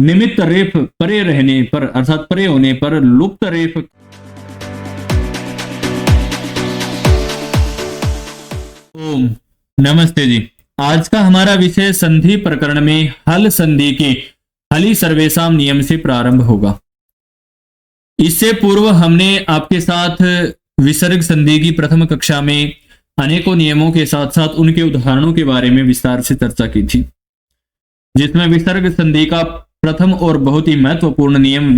निमित्त रेफ परे रहने पर अर्थात परे होने पर लुप्त रेफ। ओम नमस्ते जी। आज का हमारा विषय संधि प्रकरण में हल संधि के हली सर्वेसाम नियम से प्रारंभ होगा। इससे पूर्व हमने आपके साथ विसर्ग संधि की प्रथम कक्षा में अनेकों नियमों के साथ साथ उनके उदाहरणों के बारे में विस्तार से चर्चा की थी, जिसमें विसर्ग संधि का प्रथम और बहुत ही महत्वपूर्ण नियम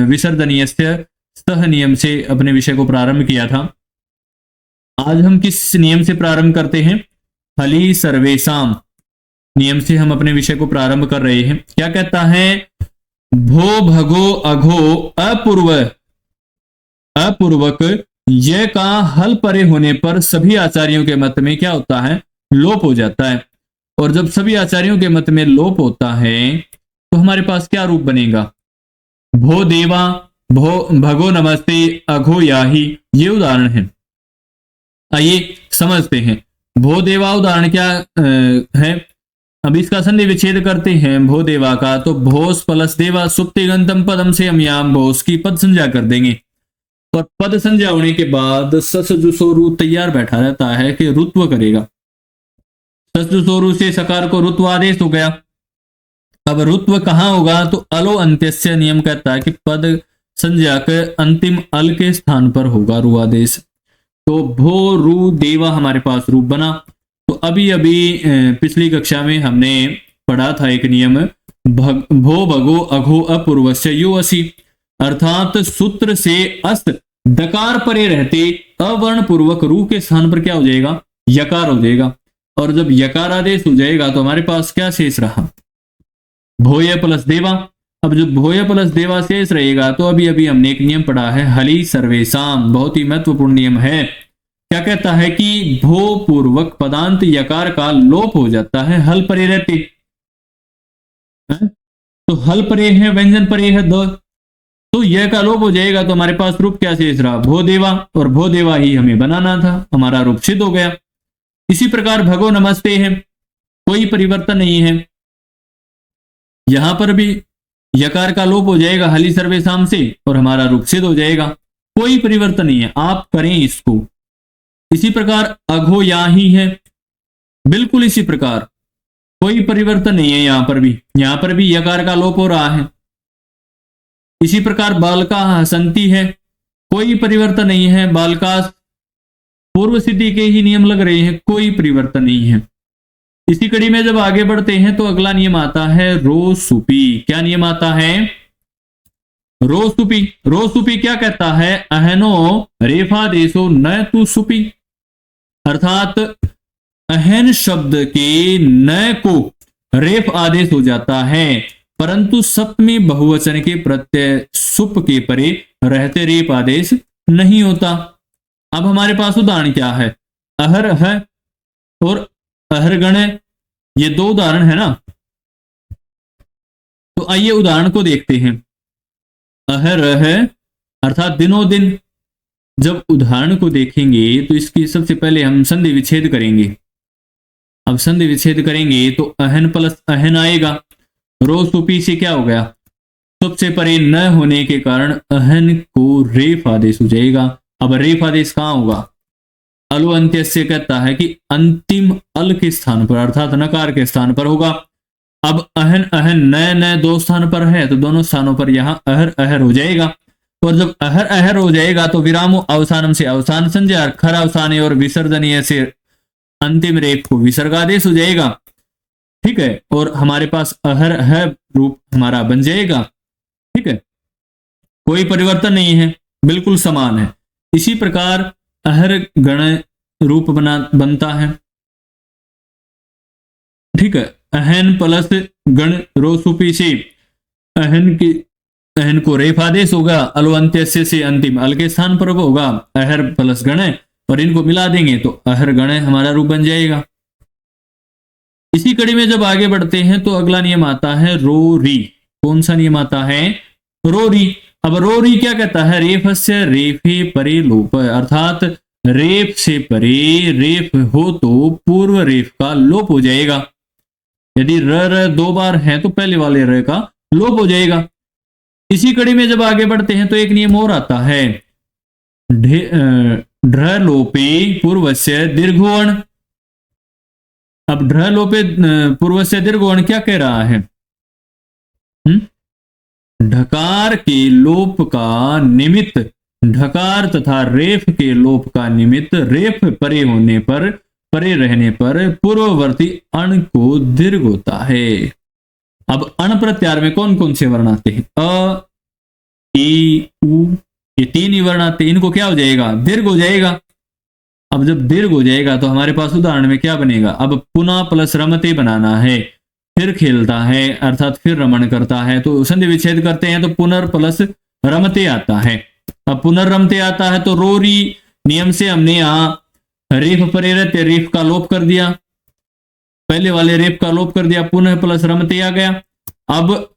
विसर्जनीय सह नियम से अपने विषय को प्रारंभ किया था। आज हम किस नियम से प्रारंभ करते हैं? हली सर्वेसाम नियम से हम अपने विषय को प्रारंभ कर रहे हैं। क्या कहता है? भो भगो अघो अपूर्वक यह का हल परे होने पर सभी आचार्यों के मत में क्या होता है? लोप हो जाता है। और जब सभी आचार्यों के मत में लोप होता है तो हमारे पास क्या रूप बनेगा? भो देवा, भो भगो नमस्ते, अघो याही, ये उदाहरण है। आइए समझते हैं भो देवा उदाहरण क्या है। अब इसका संधि विच्छेद करते हैं भो देवा का, तो भोस प्लस देवा सुप्तिगंतम पदम से हम यहां भोस की पद संज्ञा कर देंगे और पद संज्ञा होने के बाद ससजुसोरु तैयार बैठा रहता है कि रुत्व करेगा। ससजुसोरु से सकार को रुत्व आदेश हो गया। अब रुत्व कहां होगा? तो अलो अंत्यस्य नियम कहता है कि पद संज्ञा के अंतिम अल के स्थान पर होगा रु आदेश। तो भो रु देवा हमारे पास रूप बना। तो अभी पिछली कक्षा में हमने पढ़ा था एक नियम, भो भगो अघो अपूर्वस्य यो असी, अर्थात सूत्र से अस्त दकार परे रहते अवर्ण पूर्वक रू के स्थान पर क्या हो जाएगा? यकार हो जाएगा। और जब यकार आदेश हो जाएगा तो हमारे पास क्या शेष रहा? भोय प्लस देवा। अब जो भोय प्लस देवा शेष रहेगा तो अभी हमने एक नियम पढ़ा है हली सर्वेसाम, बहुत ही महत्वपूर्ण नियम है। क्या कहता है कि भो पूर्वक पदांत यकार का लोप हो जाता है हल परे रहते। तो हल परे है, व्यंजन परे है द, तो यह का लोप हो जाएगा तो हमारे पास रूप क्या शेष रहा? भो देवा। और भो देवा ही हमें बनाना था, हमारा रूप सिद्ध हो गया। इसी प्रकार भगो नमस्ते है, कोई परिवर्तन नहीं है। यहां पर भी यकार का लोप हो जाएगा हली सर्वेसाम से और हमारा रूप सिद्ध हो जाएगा, कोई परिवर्तन नहीं है। आप करें इसको। इसी प्रकार अघो याही है, बिल्कुल इसी प्रकार कोई परिवर्तन नहीं है। यहां पर भी यकार का लोप हो रहा है। इसी प्रकार बालका हसंती है, कोई परिवर्तन नहीं है। बालका पूर्व सिद्धि के ही नियम लग रहे हैं, कोई परिवर्तन नहीं है। इसी कड़ी में जब आगे बढ़ते हैं तो अगला नियम आता है रो सुपी। क्या नियम आता है? रो सुपी। रो सुपी क्या कहता है? अहनो रेफा देशो न तु सुपी, अर्थात अहन शब्द के न को रेफ आदेश हो जाता है, परंतु सप्तमी बहुवचन के प्रत्यय सुप के परे रहते रेफ आदेश नहीं होता। अब हमारे पास उदाहरण क्या है? अहर है और अहरगण, ये दो उदाहरण है ना। तो आइए उदाहरण को देखते हैं। अहर है अर्थात दिनों दिन। जब उदाहरण को देखेंगे तो इसकी सबसे पहले हम संधि विच्छेद करेंगे। अब संधि विच्छेद करेंगे तो अहन प्लस अहन आएगा। रो सुपी से क्या हो गया? सबसे परे न होने के कारण अहन को रेफ आदेश हो जाएगा। अब रेफ आदेश कहां होगा? अलो अंत्य से कहता है कि अंतिम अल के स्थान पर अर्थात नकार के स्थान पर होगा। अब अहन अहन न दो स्थान पर है तो दोनों स्थानों पर यहां अहर अहर हो जाएगा। और जब अहर अहर हो जाएगा तो विरामो अवसानम से अवसान संज्ञा, खर अवसाने और विसर्जनीय से अंतिम रेफ को विसर्गादेश हो जाएगा। ठीक है, और हमारे पास अहर है रूप हमारा बन जाएगा। ठीक है, कोई परिवर्तन नहीं है, बिल्कुल समान है। इसी प्रकार अहर गण रूप बनता है। ठीक है, अहन प्लस गण रो सुपी से अहन को रेफ आदेश होगा। अलो अंत्य से अंतिम अल के स्थान पर होगा अहर प्लस गण, और इनको मिला देंगे तो अहर गण हमारा रूप बन जाएगा। इसी कड़ी में जब आगे बढ़ते हैं तो अगला नियम आता है रो री। कौन सा नियम आता है? रो री। अब रो री क्या कहता है? रेफस्य रेफे परे लोप, अर्थात रेफ से परे रेफ हो तो पूर्व रेफ का लोप हो जाएगा। यदि र दो बार है तो पहले वाले र का लोप हो जाएगा। इसी कड़ी में जब आगे बढ़ते हैं तो एक नियम और आता है, ढ्र लोपे पूर्वस्य दीर्घोण। अब ढ्र लोपे पूर्वस्य दीर्घोण क्या कह रहा है? ढकार के लोप का निमित्त, ढकार तथा रेफ के लोप का निमित्त रेफ परे होने पर, परे रहने पर पूर्ववर्ती अण को दीर्घ होता है। अब अण प्रत्यार में कौन कौन से वर्ण आते हैं? अ, ई, उ, ये 3 ही वर्ण आते हैं। इनको क्या हो जाएगा? दीर्घ हो जाएगा। अब जब दीर्घ हो जाएगा तो हमारे पास उदाहरण में क्या बनेगा? अब पुनः प्लस रमते बनाना है, फिर खेलता है अर्थात फिर रमण करता है, तो संधि विच्छेद करते हैं तो पुनर् प्लस रमते आता है। अब पुनर्रमते आता है तो रोरी नियम से हमने यहां रेफ परे रहते रेफ का लोप कर दिया, पहले वाले रेफ का लोप कर दिया, पुनः प्लस रमते आ गया। अब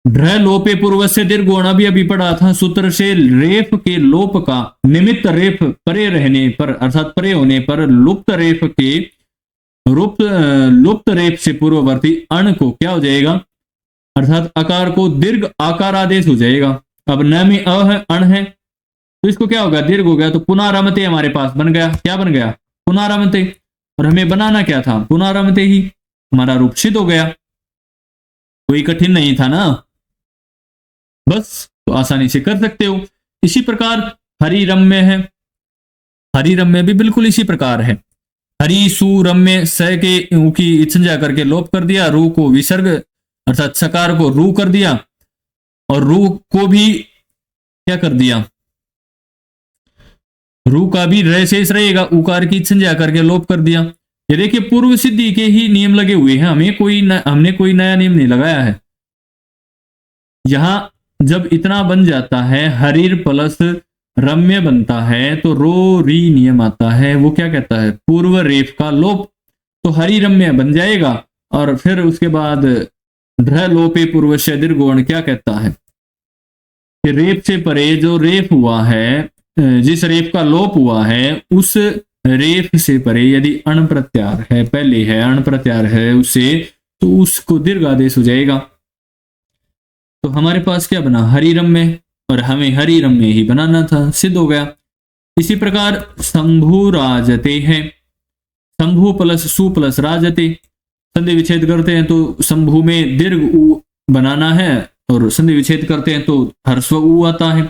ढ्र लोपे पूर्व से दीर्घोण अभी पढ़ा था सूत्र से, रेफ के लोप का निमित्त रेफ परे रहने पर अर्थात परे होने पर लुप्त रेफ के लुप्त रेफ से पूर्ववर्ती अण को क्या हो जाएगा? अर्थात आकार को दीर्घ आकार आदेश हो जाएगा। अब न में अ है, अण है, तो इसको क्या होगा? दीर्घ हो गया, तो पुनरारमते हमारे पास बन गया। क्या बन गया? पुनरारमते। और हमें बनाना क्या था? पुनरारमते ही। हमारा रूप सिद्ध हो गया, कोई कठिन नहीं था ना, बस तो आसानी से कर सकते हो। इसी प्रकार हरिरम्य है, हरिरम्य भी बिल्कुल इसी प्रकार है। हरि सुरम्य स के ऊ की संज्ञा करके लोप कर दिया, रू को विसर्ग अर्थात सकार को रू कर दिया, और रू को भी क्या कर दिया? रू का भी र शेष रहेगा, उकार की संज्ञा करके लोप कर दिया। ये देखिए पूर्व सिद्धि के ही नियम लगे हुए हैं, हमने कोई नया नियम नहीं लगाया है। यहां जब इतना बन जाता है, हरिर प्लस रम्य बनता है, तो रो री नियम आता है, वो क्या कहता है? पूर्व रेफ का लोप, तो हरि रम्य बन जाएगा। और फिर उसके बाद ढ्र लोपे पूर्वस्य दीर्घोण क्या कहता है कि रेफ से परे जो रेफ हुआ है, जिस रेफ का लोप हुआ है, उस रेफ से परे यदि अण प्रत्यार है, पहले है अण प्रत्यार है उससे, तो उसको दीर्घ आदेश हो जाएगा। तो हमारे पास क्या बना? हरिरम्य, और हमें हरिरम्य ही बनाना था, सिद्ध हो गया। इसी प्रकार शंभु राजते है, शंभु प्लस सु प्लस राजते, संधि विच्छेद करते हैं तो शंभु में दीर्घ उ बनाना है, और संधि विच्छेद करते हैं तो ह्रस्व उ आता है।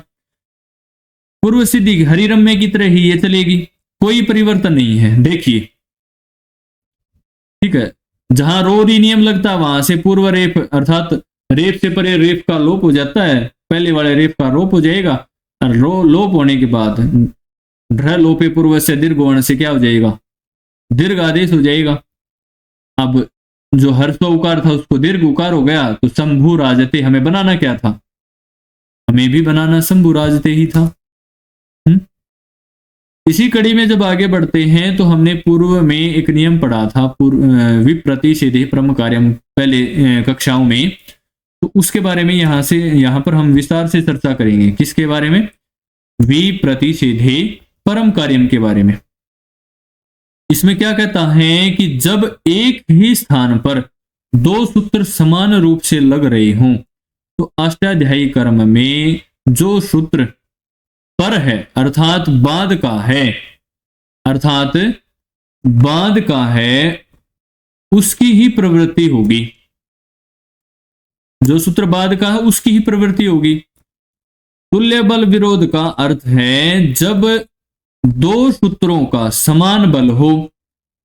पूर्व सिद्धि हरिरम्य की तरह ही ये चलेगी, कोई परिवर्तन नहीं है। देखिए ठीक है, जहां रोरी नियम लगता है वहां से पूर्व रेफ अर्थात रेफ से परे रेफ का लोप हो जाता है, पहले वाले रेफ का लोप हो जाएगा, और लोप होने के बाद ढ्र लोपे पूर्व से दीर्घोण से क्या हो जाएगा? दीर्घ आदेश हो जाएगा। अब जो हर्स्व उकार था उसको दीर्घ उकार हो गया, तो शंभु राजते हमें बनाना क्या था? हमें भी बनाना शंभु राजते ही था। इसी कड़ी में जब आगे बढ़ते हैं तो हमने पूर्व में एक नियम पढ़ा था, विप्रतिषेधे परम कार्यम, पहले कक्षाओं में, तो उसके बारे में यहां पर हम विस्तार से चर्चा करेंगे। किसके बारे में? विप्रतिषेधे परम कार्यम के बारे में। इसमें क्या कहता है कि जब एक ही स्थान पर 2 सूत्र समान रूप से लग रहे हों, तो अष्टाध्यायी कर्म में जो सूत्र पर है अर्थात बाद का है, अर्थात बाद का है, उसकी ही प्रवृत्ति होगी। जो सूत्र बाद का है उसकी ही प्रवृत्ति होगी। तुल्य बल विरोध का अर्थ है जब 2 सूत्रों का समान बल हो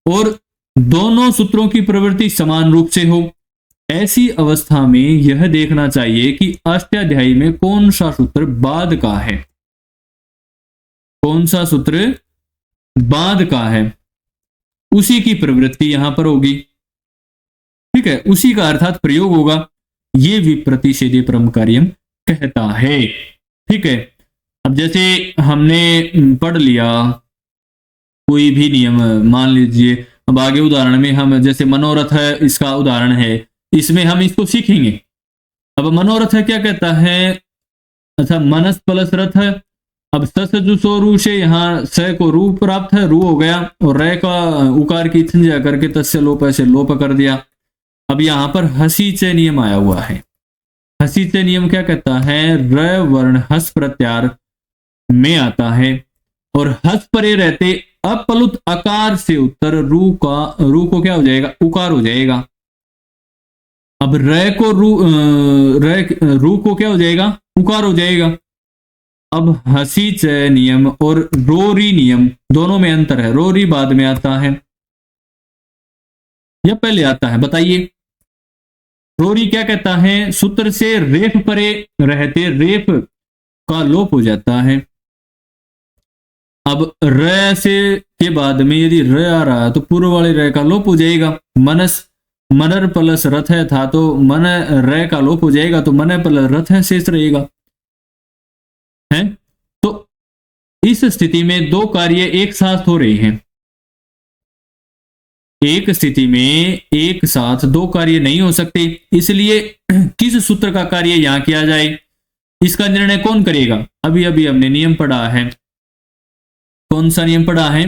और दोनों सूत्रों की प्रवृत्ति समान रूप से हो। ऐसी अवस्था में यह देखना चाहिए कि अष्टाध्यायी में कौन सा सूत्र बाद का है, कौन सा सूत्र बाद का है, उसी की प्रवृत्ति यहां पर होगी। ठीक है, उसी का अर्थात प्रयोग होगा। ये विप्रतिषेधे परम कार्यम कहता है। ठीक है, अब जैसे हमने पढ़ लिया कोई भी नियम, मान लीजिए अब आगे उदाहरण में हम जैसे मनोरथ है, इसका उदाहरण है, इसमें हम इसको सीखेंगे। अब मनोरथ है क्या कहता है? अच्छा, मनस प्लस रथ है। अब सस जुसो रू से यहाँ स को रू प्राप्त है, रू हो गया, और रे का उकार की संज्ञा करके तस्य लोप ऐसे लोप कर दिया। अब यहां पर हसी च नियम आया हुआ है। हसी से नियम क्या कहता है, र वर्ण हस प्रत्यार में आता है और हस परे रहते अपलुत आकार से उत्तर रू को क्या हो जाएगा, उकार हो जाएगा। अब रू को क्या हो जाएगा, उकार हो जाएगा। अब हसी च नियम और रोरी नियम दोनों में अंतर है। रोरी बाद में आता है या पहले आता है, बताइए। रोरी क्या कहता है, सूत्र से रेफ परे रहते रेफ का लोप हो जाता है। अब र से के बाद में यदि र आ रहा है तो पूर्व वाले र का लोप हो जाएगा। मनर प्लस रथ है था तो मन र का लोप हो जाएगा, तो मन प्लस रथ है शेष रहेगा है। तो इस स्थिति में दो कार्य एक साथ हो रहे हैं। एक स्थिति में एक साथ दो कार्य नहीं हो सकते, इसलिए किस सूत्र का कार्य यहां किया जाए, इसका निर्णय कौन करेगा। अभी अभी हमने नियम पढ़ा है, कौन सा नियम पढ़ा है,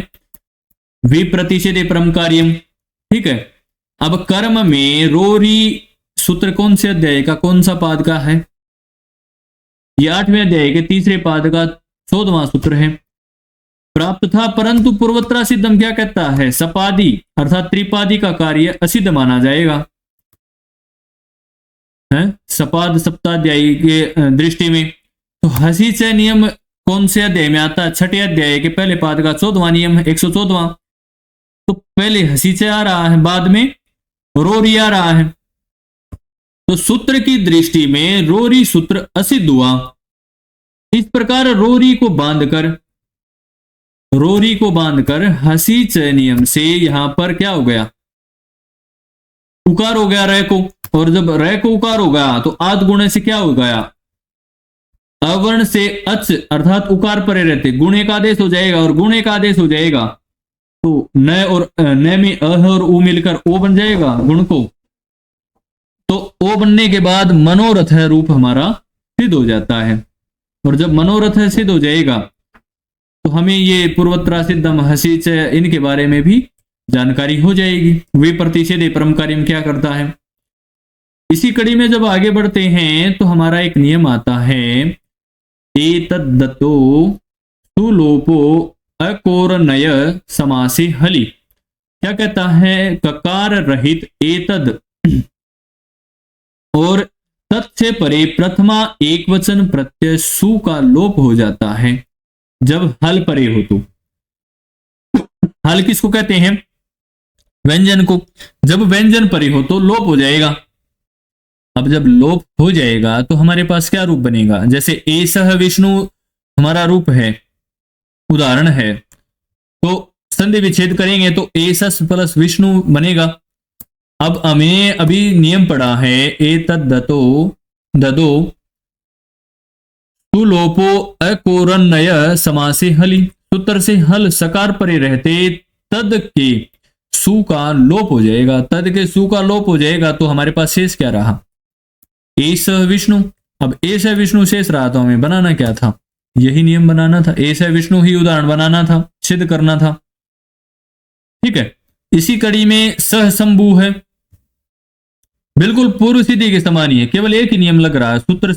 विप्रतिषेधे परम कार्यम। ठीक है, अब कर्म में रोरी सूत्र कौन से अध्याय का, कौन सा पाद का है, यह 8वें अध्याय के तीसरे पाद का 14वां सूत्र है। प्राप्त था परंतु पूर्वोत्तरा सिद्धम क्या कहता है, सपादी अर्थात त्रिपादी का कार्य असिद्ध माना जाएगा है सपाद सप्ताध्यायी के दृष्टि में। तो हसी से नियम कौन से अध्याय में आता है, 6ठे अध्याय के पहले पाद का 14वां नियम है, 114वां। तो पहले हसी से आ रहा है, बाद में रोरी आ रहा है। तो सूत्र की दृष्टि में रोरी सूत्र असिद्ध हुआ। इस प्रकार रोरी को बांधकर हसी च नियम से यहां पर क्या हो गया, उकार हो गया रह को। और जब रह को उकार हो गया तो आद गुणे से क्या हो गया, अवर्ण से अच अर्थात उकार परे रहते गुणे का आदेश हो जाएगा, और गुणे का आदेश हो जाएगा तो न और न में अह और उ मिलकर ओ बन जाएगा गुण को। तो ओ बनने के बाद मनोरथ है रूप हमारा सिद्ध हो जाता है। और जब मनोरथ है सिद्ध हो जाएगा तो हमें ये पूर्वोत्तरा सिद्धम हसी च इनके बारे में भी जानकारी हो जाएगी। वे प्रतिषेधे परम कार्य क्या करता है। इसी कड़ी में जब आगे बढ़ते हैं तो हमारा एक नियम आता है, एतद्दतो सुलोपो अकोरनय समासे हलि। क्या कहता है, ककार रहित एतद और तत् से परे प्रथमा एक वचन प्रत्यय सु का लोप हो जाता है जब हल परे हो। तो हल किसको कहते हैं, व्यंजन को। जब व्यंजन परे हो तो लोप हो जाएगा। अब जब लोप हो जाएगा तो हमारे पास क्या रूप बनेगा, जैसे एसह विष्णु हमारा रूप है, उदाहरण है। तो संधि विच्छेद करेंगे तो एसस प्लस विष्णु बनेगा। अब हमें अभी नियम पढ़ा है, एतद्दतो ददो सुलोपो अकोरन्नय समासे हलि। सूत्र से हल सकार परे रहते तद के सु का लोप हो जाएगा। तद के सु का लोप हो जाएगा तो हमारे पास शेष क्या रहा, एस विष्णु। अब एस विष्णु शेष रहा तो हमें बनाना क्या था, यही नियम बनाना था, एस विष्णु ही उदाहरण बनाना था, सिद्ध करना था। ठीक है, इसी कड़ी में सह शंभु है, बिल्कुल पूर्व सिद्धि के समान ही है, केवल एक ही नियम लग रहा है। सूत्र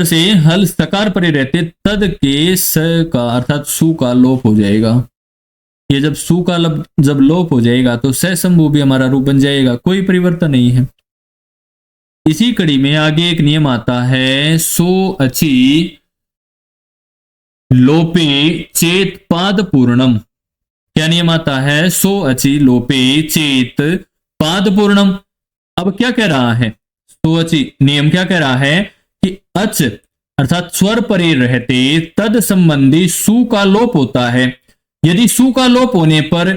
से हल सकार परे रहते तद के स का अर्थात सु का लोप हो जाएगा। ये जब सु का जब लोप हो जाएगा तो सह शंभु भी हमारा रूप बन जाएगा, कोई परिवर्तन नहीं है। इसी कड़ी में आगे एक नियम आता है, सो अची लोपे चेत पाद पूर्णम। क्या नियम आता है, सो अची लोपे चेत पाद पूर्णम। अब क्या कह रहा है, सो अची नियम क्या कह रहा है कि अच अर्थात स्वर परे रहते तद संबंधी सु का लोप होता है। यदि सु का लोप होने पर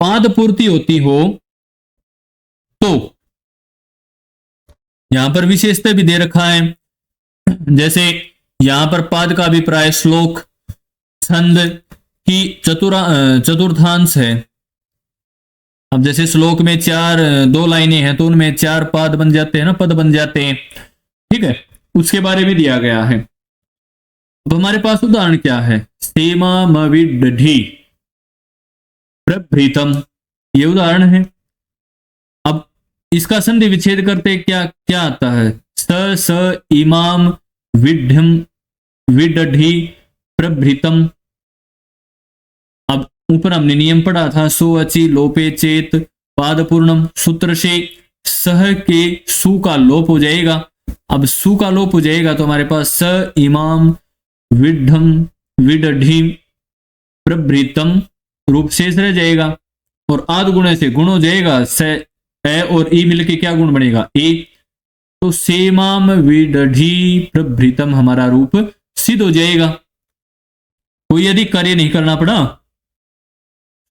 पाद पूर्ति होती हो तो यहां पर विशेषता भी दे रखा है, जैसे यहां पर पाद का अभिप्राय श्लोक छंद की चतुर्थांश है। अब जैसे श्लोक में दो लाइनें हैं तो उनमें 4 पाद बन जाते हैं ना, पद बन जाते हैं। ठीक है, उसके बारे में दिया गया है। अब हमारे पास उदाहरण क्या है, सेमा मविड्ढी प्रभृतम, ये उदाहरण है। अब इसका संधि विच्छेद करते क्या क्या आता है? स इमाम विड्ढम विडढ़ी प्रभृतम। अब ऊपर हमने नियम पढ़ा था, सो अचि लोपे चेत पाद पूर्णम। सूत्र से सह के सु का लोप हो जाएगा। अब सु का लोप हो जाएगा तो हमारे पास स इमाम विड्ढम विडढ़ी प्रभृतम रूप शेष रह जाएगा, और आद गुणे से गुण हो जाएगा। स ए और ई मिलके क्या गुण बनेगा? ए। तो सेमाम विडढ़ी प्रभृतम हमारा रूप सिद्ध हो जाएगा। कोई यदि कार्य नहीं करना पड़ा,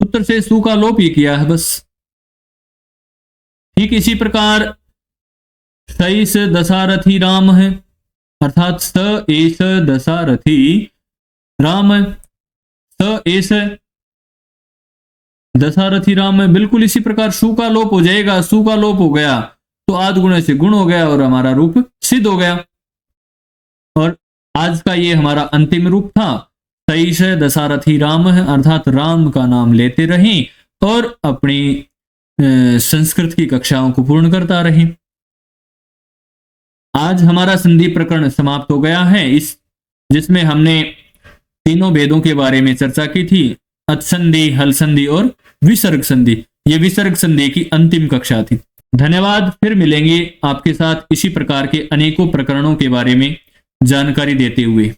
सूत्र से सु का लोप ही किया है बस। ठीक इसी प्रकार सईस दशारथी राम है, अर्थात स एस दशारथी राम, स एस दशारथी राम में बिल्कुल इसी प्रकार सु का लोप हो जाएगा। सु का लोप हो गया तो आद गुणे से गुण हो गया और हमारा रूप सिद्ध हो गया। और आज का ये हमारा अंतिम रूप था, सईस दशारथी राम है, अर्थात राम का नाम लेते रहें और अपनी संस्कृत की कक्षाओं को पूर्ण करता रहें। आज हमारा संधि प्रकरण समाप्त हो गया है, इस जिसमें हमने तीनों भेदों के बारे में चर्चा की थी, अचसंधि, हल संधि और विसर्ग संधि। ये विसर्ग संधि की अंतिम कक्षा थी। धन्यवाद। फिर मिलेंगे आपके साथ इसी प्रकार के अनेकों प्रकरणों के बारे में जानकारी देते हुए।